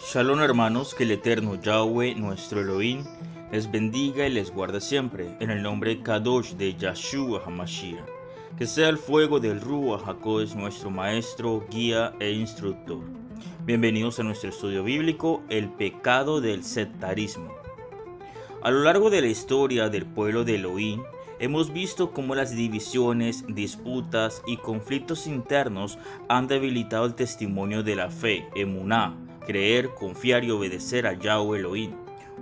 Shalom hermanos, que el eterno Yahweh, nuestro Elohim, les bendiga y les guarde siempre, en el nombre Kadosh de Yahshua HaMashiach. Que sea el fuego del Ruach HaKodesh nuestro maestro, guía e instructor. Bienvenidos a nuestro estudio bíblico, el pecado del sectarismo. A lo largo de la historia del pueblo de Elohim, hemos visto cómo las divisiones, disputas y conflictos internos han debilitado el testimonio de la fe, emuná, creer, confiar y obedecer a Yahweh Elohim.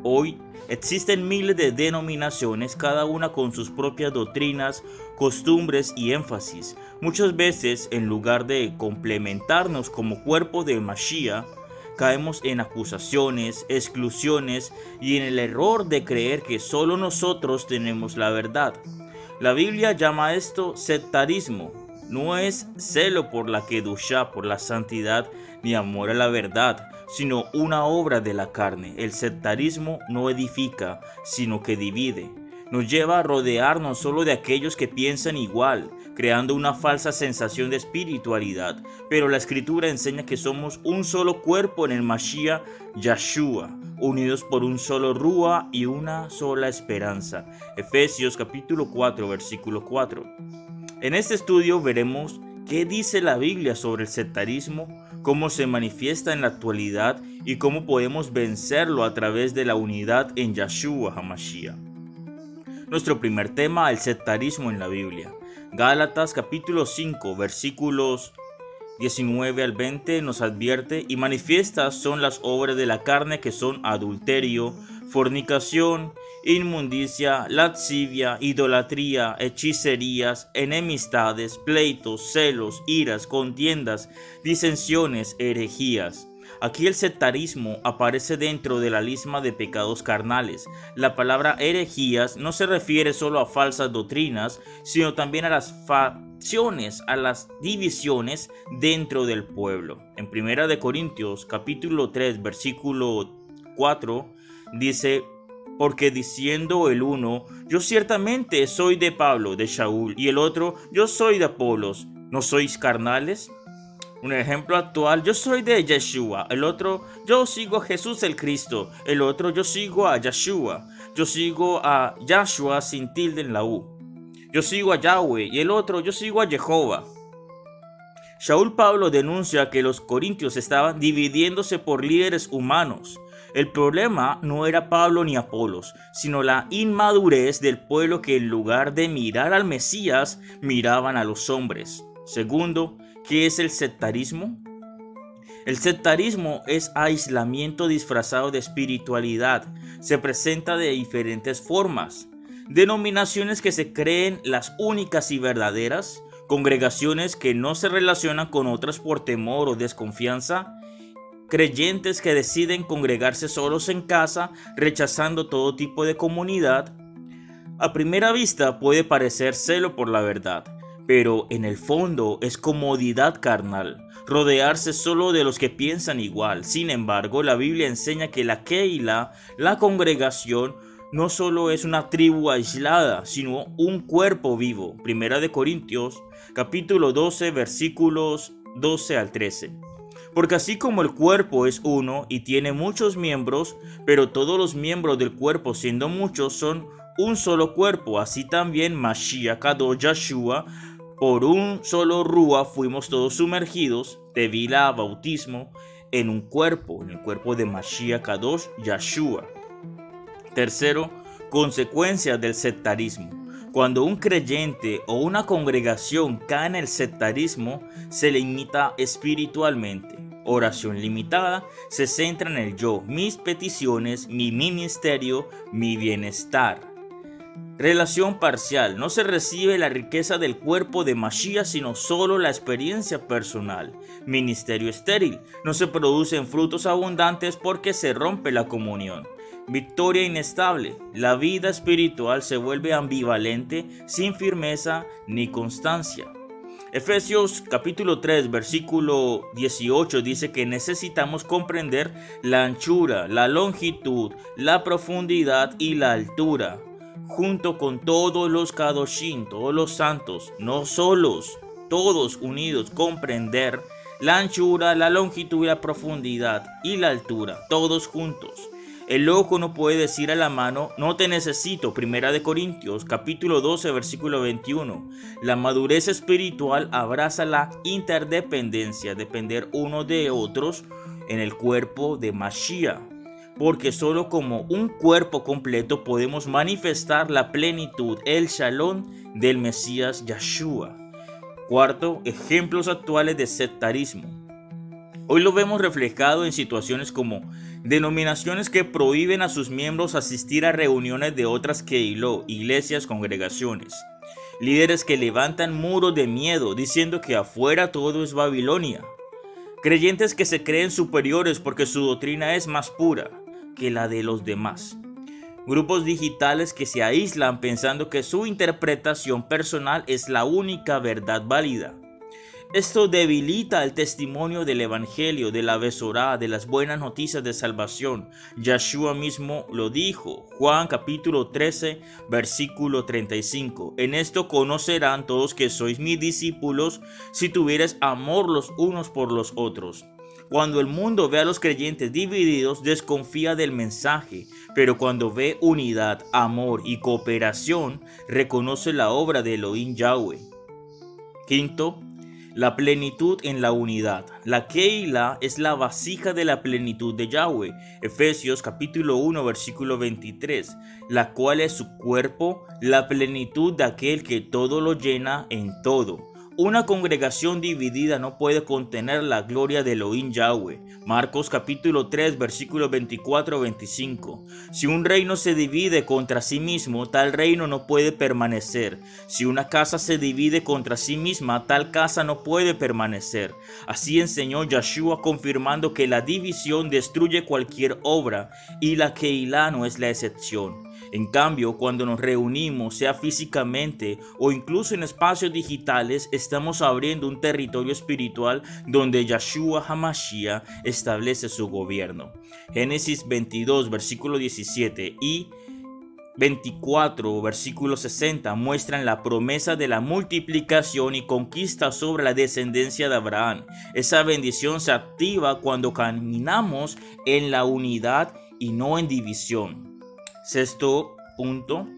Hoy existen miles de denominaciones, cada una con sus propias doctrinas, costumbres y énfasis. Muchas veces, en lugar de complementarnos como cuerpo de Mashiach, caemos en acusaciones, exclusiones y en el error de creer que solo nosotros tenemos la verdad. La Biblia llama esto sectarismo. No es celo por la kedushá, por la santidad, ni amor a la verdad, sino una obra de la carne. El sectarismo no edifica, sino que divide. Nos lleva a rodearnos solo de aquellos que piensan igual, creando una falsa sensación de espiritualidad. Pero la Escritura enseña que somos un solo cuerpo en el Mashiach Yahshua, unidos por un solo Ruach y una sola esperanza. Efesios capítulo 4, versículo 4. En este estudio veremos qué dice la Biblia sobre el sectarismo, cómo se manifiesta en la actualidad y cómo podemos vencerlo a través de la unidad en Yahshua HaMashiach. Nuestro primer tema, el sectarismo en la Biblia. Gálatas capítulo 5 versículos 19 al 20 nos advierte: y manifiestas son las obras de la carne, que son adulterio, fornicación, inmundicia, lascivia, idolatría, hechicerías, enemistades, pleitos, celos, iras, contiendas, disensiones, herejías. Aquí el sectarismo aparece dentro de la lista de pecados carnales. La palabra herejías no se refiere solo a falsas doctrinas, sino también a las facciones, a las divisiones dentro del pueblo. En 1 Corintios capítulo 3 versículo 4 dice: porque diciendo el uno, yo ciertamente soy de Pablo, de Shaul, y el otro, yo soy de Apolos, ¿no sois carnales? Un ejemplo actual: yo soy de Yeshua, el otro, yo sigo a Jesús el Cristo, el otro, yo sigo a Yeshua, yo sigo a Yahshua sin tilde en la U, yo sigo a Yahweh, y el otro, yo sigo a Jehová. Shaul Pablo denuncia que los corintios estaban dividiéndose por líderes humanos. El problema no era Pablo ni Apolos, sino la inmadurez del pueblo, que en lugar de mirar al Mesías, miraban a los hombres. Segundo, ¿qué es el sectarismo? El sectarismo es aislamiento disfrazado de espiritualidad. Se presenta de diferentes formas. Denominaciones que se creen las únicas y verdaderas, congregaciones que no se relacionan con otras por temor o desconfianza, creyentes que deciden congregarse solos en casa, rechazando todo tipo de comunidad. A primera vista puede parecer celo por la verdad, pero en el fondo es comodidad carnal, rodearse solo de los que piensan igual. Sin embargo, la Biblia enseña que la Keilah, la congregación, no solo es una tribu aislada, sino un cuerpo vivo. 1 Corintios capítulo 12 versículos 12 al 13. Porque así como el cuerpo es uno y tiene muchos miembros, pero todos los miembros del cuerpo, siendo muchos, son un solo cuerpo, así también Mashiach Kadosh Yahshua, por un solo Ruach fuimos todos sumergidos, Tevila, bautismo, en un cuerpo, en el cuerpo de Mashiach Kadosh Yahshua. Tercero, consecuencias del sectarismo. Cuando un creyente o una congregación cae en el sectarismo, se limita espiritualmente. Oración limitada, se centra en el yo, mis peticiones, mi ministerio, mi bienestar. Relación parcial, no se recibe la riqueza del cuerpo de Mashiach, sino solo la experiencia personal. Ministerio estéril, no se producen frutos abundantes porque se rompe la comunión. Victoria inestable, la vida espiritual se vuelve ambivalente, sin firmeza ni constancia. Efesios capítulo 3 versículo 18 dice que necesitamos comprender la anchura, la longitud, la profundidad y la altura, junto con todos los kadoshim, todos los santos, no solos, todos unidos, comprender la anchura, la longitud y la profundidad y la altura, todos juntos. El ojo no puede decir a la mano, no te necesito. Primera de Corintios, capítulo 12, versículo 21. La madurez espiritual abraza la interdependencia, depender uno de otros en el cuerpo de Mashiach. Porque solo como un cuerpo completo podemos manifestar la plenitud, el shalom del Mesías Yeshua. Cuarto, ejemplos actuales de sectarismo. Hoy lo vemos reflejado en situaciones como denominaciones que prohíben a sus miembros asistir a reuniones de otras Keilot, iglesias, congregaciones. Líderes que levantan muros de miedo diciendo que afuera todo es Babilonia. Creyentes que se creen superiores porque su doctrina es más pura que la de los demás. Grupos digitales que se aíslan pensando que su interpretación personal es la única verdad válida. Esto debilita el testimonio del Evangelio, de la Besorá, de las buenas noticias de salvación. Yeshua mismo lo dijo, Juan capítulo 13, versículo 35. En esto conocerán todos que sois mis discípulos, si tuviereis amor los unos por los otros. Cuando el mundo ve a los creyentes divididos, desconfía del mensaje, pero cuando ve unidad, amor y cooperación, reconoce la obra de Elohim Yahweh. Quinto, la plenitud en la unidad. La Keilah es la vasija de la plenitud de Yahweh. Efesios capítulo 1 versículo 23. La cual es su cuerpo, la plenitud de aquel que todo lo llena en todo. Una congregación dividida no puede contener la gloria de Elohim Yahweh. Marcos capítulo 3 versículos 24-25. Si un reino se divide contra sí mismo, tal reino no puede permanecer. Si una casa se divide contra sí misma, tal casa no puede permanecer. Así enseñó Yeshua, confirmando que la división destruye cualquier obra, y la Keilah no es la excepción. En cambio, cuando nos reunimos, sea físicamente o incluso en espacios digitales, estamos abriendo un territorio espiritual donde Yeshua HaMashiach establece su gobierno. Génesis 22, versículo 17 y 24, versículo 60 muestran la promesa de la multiplicación y conquista sobre la descendencia de Abraham. Esa bendición se activa cuando caminamos en la unidad y no en división. Sexto punto,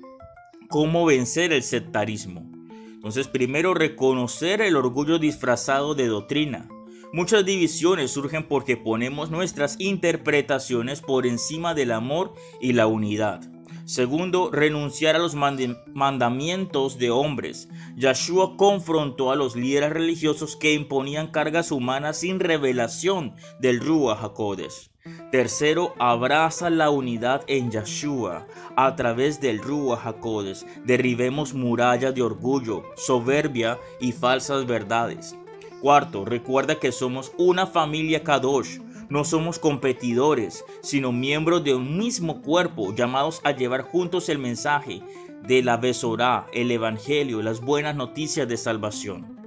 ¿cómo vencer el sectarismo? Entonces, primero, reconocer el orgullo disfrazado de doctrina. Muchas divisiones surgen porque ponemos nuestras interpretaciones por encima del amor y la unidad. Segundo, renunciar a los mandamientos de hombres. Yeshua confrontó a los líderes religiosos que imponían cargas humanas sin revelación del Ruach HaKodesh. Tercero, abraza la unidad en Yeshua. A través del Ruach HaKodesh derribemos murallas de orgullo, soberbia y falsas verdades. Cuarto, recuerda que somos una familia Kadosh. No somos competidores, sino miembros de un mismo cuerpo, llamados a llevar juntos el mensaje de la Besorá, el Evangelio, las buenas noticias de salvación.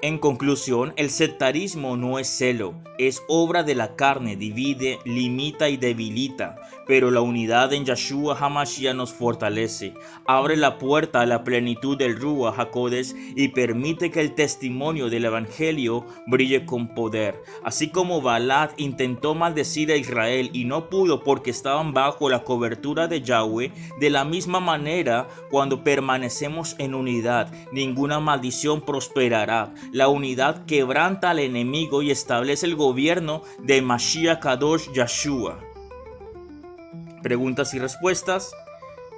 En conclusión, el sectarismo no es celo, es obra de la carne, divide, limita y debilita, pero la unidad en Yeshua HaMashiach nos fortalece, abre la puerta a la plenitud del Ruach HaKodesh y permite que el testimonio del Evangelio brille con poder. Así como Balad intentó maldecir a Israel y no pudo porque estaban bajo la cobertura de Yahweh, de la misma manera, cuando permanecemos en unidad, ninguna maldición prosperará. La unidad quebranta al enemigo y establece el gobierno de Mashiach Kadosh Yeshua. Preguntas y respuestas.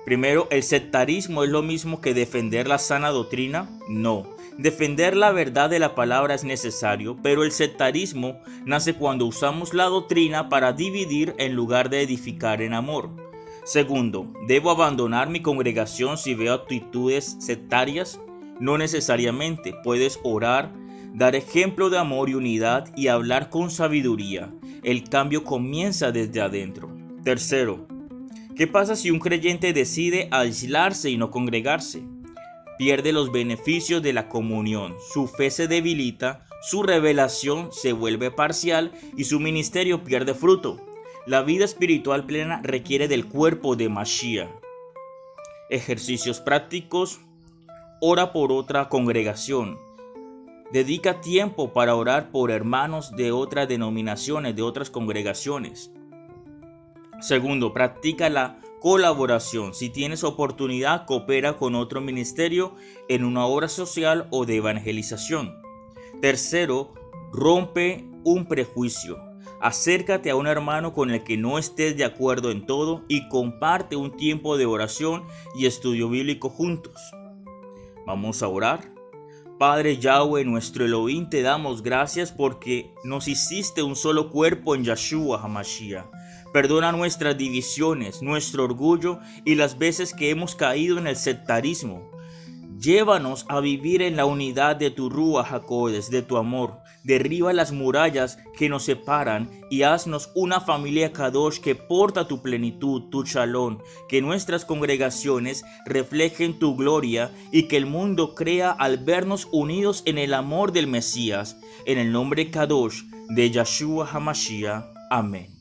Primero, ¿el sectarismo es lo mismo que defender la sana doctrina? No. Defender la verdad de la palabra es necesario, pero el sectarismo nace cuando usamos la doctrina para dividir en lugar de edificar en amor. Segundo, ¿debo abandonar mi congregación si veo actitudes sectarias? No necesariamente. Puedes orar, dar ejemplo de amor y unidad y hablar con sabiduría. El cambio comienza desde adentro. Tercero, ¿qué pasa si un creyente decide aislarse y no congregarse? Pierde los beneficios de la comunión, su fe se debilita, su revelación se vuelve parcial y su ministerio pierde fruto. La vida espiritual plena requiere del cuerpo de Mashiach. Ejercicios prácticos. Ora por otra congregación. Dedica tiempo para orar por hermanos de otras denominaciones, de otras congregaciones. Segundo, practica la colaboración. Si tienes oportunidad, coopera con otro ministerio en una obra social o de evangelización. Tercero, rompe un prejuicio. Acércate a un hermano con el que no estés de acuerdo en todo y comparte un tiempo de oración y estudio bíblico juntos. Vamos a orar. Padre Yahweh, nuestro Elohim, te damos gracias porque nos hiciste un solo cuerpo en Yeshua HaMashiach. Perdona nuestras divisiones, nuestro orgullo y las veces que hemos caído en el sectarismo. Llévanos a vivir en la unidad de tu Ruach HaKodesh, de tu amor. Derriba las murallas que nos separan y haznos una familia Kadosh que porta tu plenitud, tu shalom. Que nuestras congregaciones reflejen tu gloria y que el mundo crea al vernos unidos en el amor del Mesías. En el nombre Kadosh de Yeshua HaMashiach. Amén.